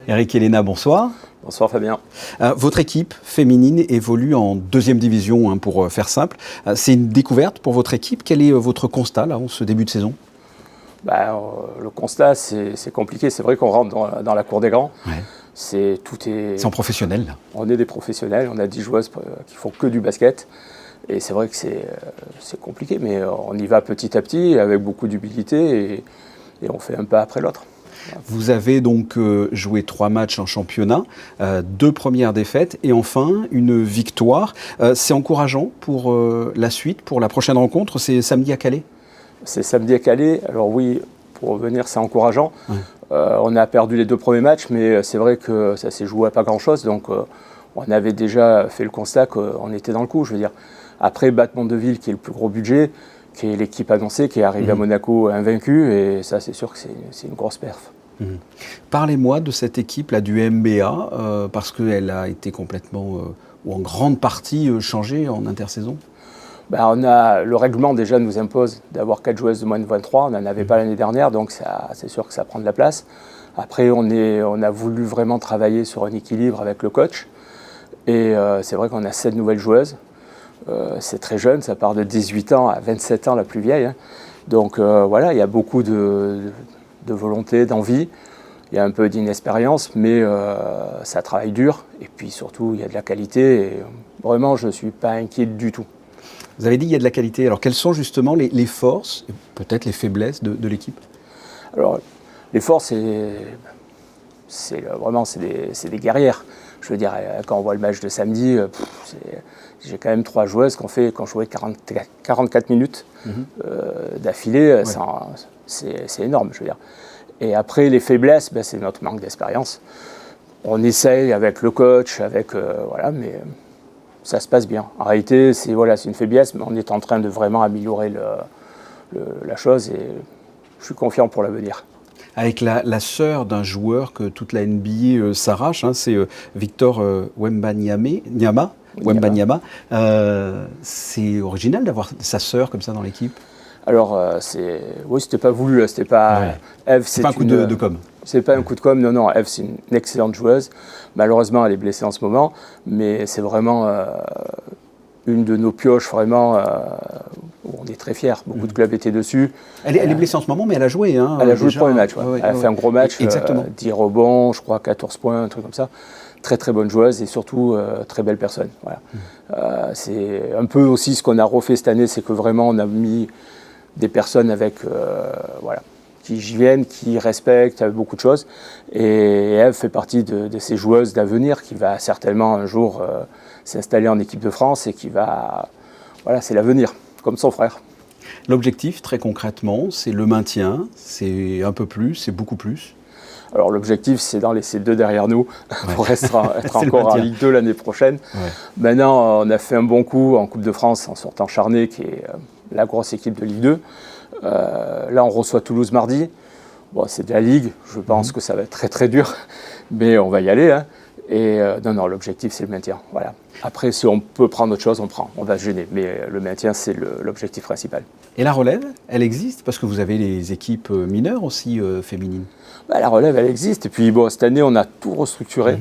Eric et Léna, bonsoir. Bonsoir Fabien. Votre équipe féminine évolue en 2e division, pour faire simple. C'est une découverte pour votre équipe. Quel est votre constat là, en ce début de saison ? Le constat, c'est compliqué. C'est vrai qu'on rentre dans la cour des grands. Ouais. C'est en professionnel là. On est des professionnels. On a 10 joueuses qui font que du basket. Et c'est vrai que c'est compliqué, mais on y va petit à petit avec beaucoup d'humilité et on fait un pas après l'autre. Vous avez donc joué 3 matchs en championnat, 2 premières défaites et enfin une victoire. C'est encourageant pour la suite, pour la prochaine rencontre. C'est samedi à Calais ? C'est samedi à Calais. Alors oui, pour revenir, c'est encourageant. Ouais. On a perdu les 2 premiers matchs, mais c'est vrai que ça s'est joué à pas grand-chose. Donc on avait déjà fait le constat qu'on était dans le coup. Je veux dire, après battre Mondeville, qui est le plus gros budget, qui est l'équipe annoncée, qui est arrivée à Monaco invaincue, et ça, c'est sûr que c'est une grosse perf. Parlez-moi de cette équipe-là du MBA, parce qu'elle a été complètement, ou en grande partie, changée en intersaison. Le règlement déjà nous impose d'avoir 4 joueuses de moins de 23, on n'en avait pas l'année dernière, donc c'est sûr que ça prend de la place. Après, on a voulu vraiment travailler sur un équilibre avec le coach, et c'est vrai qu'on a 7 nouvelles joueuses. C'est très jeune, ça part de 18 ans à 27 ans la plus vieille. Donc il y a beaucoup de volonté, d'envie. Il y a un peu d'inexpérience, mais ça travaille dur. Et puis surtout, il y a de la qualité. Et vraiment, je ne suis pas inquiet du tout. Vous avez dit qu'il y a de la qualité. Alors, quelles sont justement les forces, et peut-être les faiblesses de l'équipe ? Alors, les forces, c'est des guerrières. Je veux dire, quand on voit le match de samedi, j'ai quand même 3 joueuses qui ont joué 44 minutes d'affilée. Ouais. C'est énorme, je veux dire. Et après, les faiblesses, c'est notre manque d'expérience. On essaye avec le coach, mais ça se passe bien. En réalité, c'est une faiblesse, mais on est en train de vraiment améliorer la chose et je suis confiant pour l'avenir. Avec la sœur d'un joueur que toute la NBA s'arrache, c'est Victor Wembanyama. C'est original d'avoir sa sœur comme ça dans l'équipe. Alors, c'était pas voulu, c'était pas... Ouais. Eve, c'est pas un coup de com'. C'est pas un coup de com', non. Eve, c'est une excellente joueuse. Malheureusement, elle est blessée en ce moment, mais c'est vraiment une de nos pioches, vraiment, où on est très fiers. Beaucoup de clubs étaient dessus. Elle est blessée en ce moment, mais elle a joué. Elle a joué le premier match. Ouais. Elle a fait un gros match, 10 rebonds, je crois 14 points, un truc comme ça. Très très bonne joueuse et surtout très belle personne. Voilà. C'est un peu aussi ce qu'on a refait cette année, c'est que vraiment on a mis des personnes qui viennent, qui respectent beaucoup de choses. Et Eve fait partie de ces joueuses d'avenir qui va certainement un jour s'installer en équipe de France et qui va... c'est l'avenir, comme son frère. L'objectif, très concrètement, c'est le maintien, c'est un peu plus, c'est beaucoup plus. Alors l'objectif, c'est d'en laisser 2 derrière nous pour être encore en Ligue 2 l'année prochaine. Ouais. Maintenant, on a fait un bon coup en Coupe de France en sortant Charnay, qui est la grosse équipe de Ligue 2. Là, on reçoit Toulouse mardi. Bon, c'est de la Ligue, je pense que ça va être très très dur, mais on va y aller. Et l'objectif, c'est le maintien. Voilà. Après, si on peut prendre autre chose, on prend. On va se gêner, mais le maintien, c'est l'objectif principal. Et la relève, elle existe ? Parce que vous avez les équipes mineures aussi féminines. La relève, elle existe. Et puis, cette année, on a tout restructuré.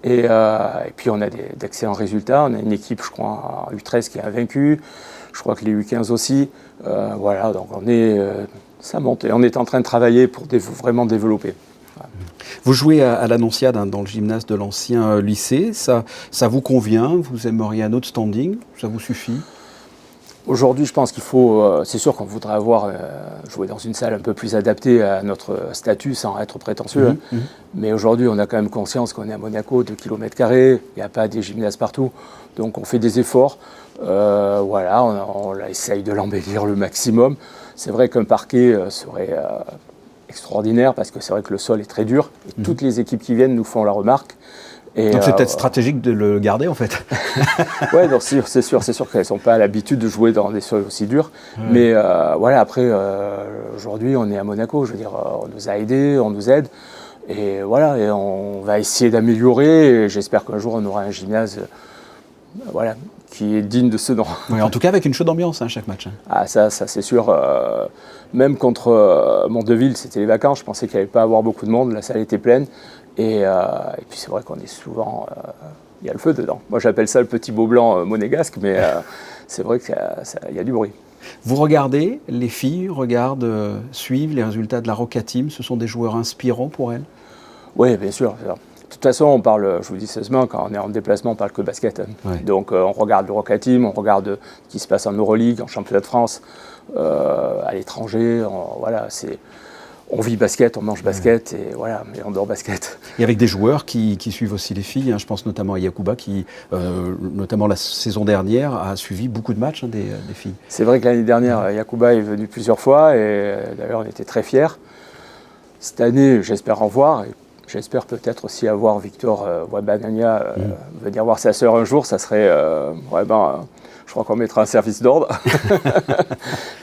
Et puis, on a d'excellents résultats. On a une équipe, je crois, en U13 qui est invaincue. Je crois que les U15 aussi. Donc ça monte. Et on est en train de travailler pour vraiment développer. Voilà. Vous jouez à l'Annonciade, dans le gymnase de l'ancien lycée. Ça vous convient ? Vous aimeriez un autre standing ? Ça vous suffit ? Aujourd'hui, je pense qu'il faut... c'est sûr qu'on voudrait jouer dans une salle un peu plus adaptée à notre statut, sans être prétentieux. Mais aujourd'hui, on a quand même conscience qu'on est à Monaco, 2 km². Il n'y a pas des gymnases partout. Donc, on fait des efforts. On essaye de l'embellir le maximum. C'est vrai qu'un parquet serait extraordinaire parce que c'est vrai que le sol est très dur. Et toutes les équipes qui viennent nous font la remarque. Et donc c'est peut-être stratégique de le garder en fait. Oui, c'est sûr qu'elles ne sont pas à l'habitude de jouer dans des sols aussi durs. Mais après, aujourd'hui, on est à Monaco. Je veux dire, on nous a aidés, on nous aide. Et et on va essayer d'améliorer. Et j'espère qu'un jour, on aura un gymnase qui est digne de ce nom. Oui, en tout cas, avec une chaude ambiance chaque match. Ah, ça c'est sûr. Même contre Mondeville, c'était les vacances. Je pensais qu'il n'y allait pas avoir beaucoup de monde. La salle était pleine. Et puis c'est vrai qu'on est souvent... il y a le feu dedans. Moi j'appelle ça le petit beau blanc monégasque, mais c'est vrai qu'il y a du bruit. Vous regardez, les filles regardent, suivent les résultats de la Roca Team. Ce sont des joueurs inspirants pour elles? Oui, bien sûr. De toute façon, on parle, je vous dis sérieusement, quand on est en déplacement, on parle que basket. Ouais. Donc on regarde le Roca Team, on regarde ce qui se passe en Euroleague, en championnat de France, à l'étranger. Voilà, on vit basket, on mange basket, et voilà, mais on dort basket. Et avec des joueurs qui suivent aussi les filles, hein. Je pense notamment à Yacouba qui, notamment la saison dernière, a suivi beaucoup de matchs, hein, des filles. C'est vrai que l'année dernière, Yacouba est venu plusieurs fois, et d'ailleurs on était très fiers. Cette année, j'espère en voir, et j'espère peut-être aussi avoir Victor Wembanyama venir voir sa sœur un jour. Ça serait vraiment... je crois qu'on mettra un service d'ordre.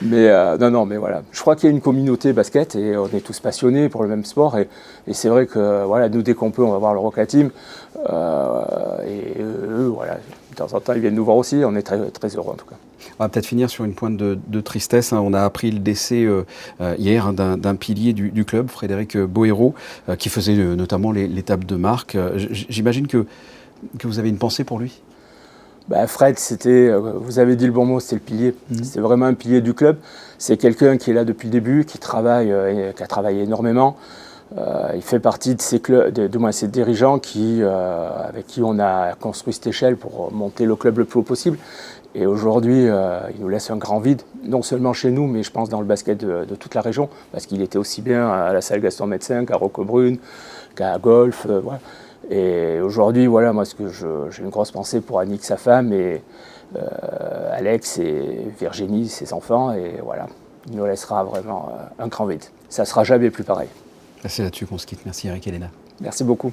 Mais non, mais voilà. Je crois qu'il y a une communauté basket et on est tous passionnés pour le même sport. Et c'est vrai que voilà, nous, dès qu'on peut, on va voir le Roca Team. Et eux, voilà, de temps en temps, ils viennent nous voir aussi. On est très, très heureux en tout cas. On va peut-être finir sur une pointe de tristesse, hein. On a appris le décès hier, hein, d'un pilier du club, Frédéric Boero, qui faisait notamment les tables de marque. J'imagine que vous avez une pensée pour lui. Fred, vous avez dit le bon mot, c'était le pilier. C'est vraiment un pilier du club. C'est quelqu'un qui est là depuis le début, qui travaille et qui a travaillé énormément. Il fait partie de ces dirigeants avec qui on a construit cette échelle pour monter le club le plus haut possible. Et aujourd'hui, il nous laisse un grand vide, non seulement chez nous, mais je pense dans le basket de toute la région, parce qu'il était aussi bien à la salle Gaston Médecin qu'à Roquebrune, qu'à Golf. Voilà. Et aujourd'hui, voilà, moi, j'ai une grosse pensée pour Annick, sa femme, et Alex et Virginie, ses enfants. Et voilà, il nous laissera vraiment un grand vide. Ça ne sera jamais plus pareil. C'est là-dessus qu'on se quitte. Merci Eric et Léna. Merci beaucoup.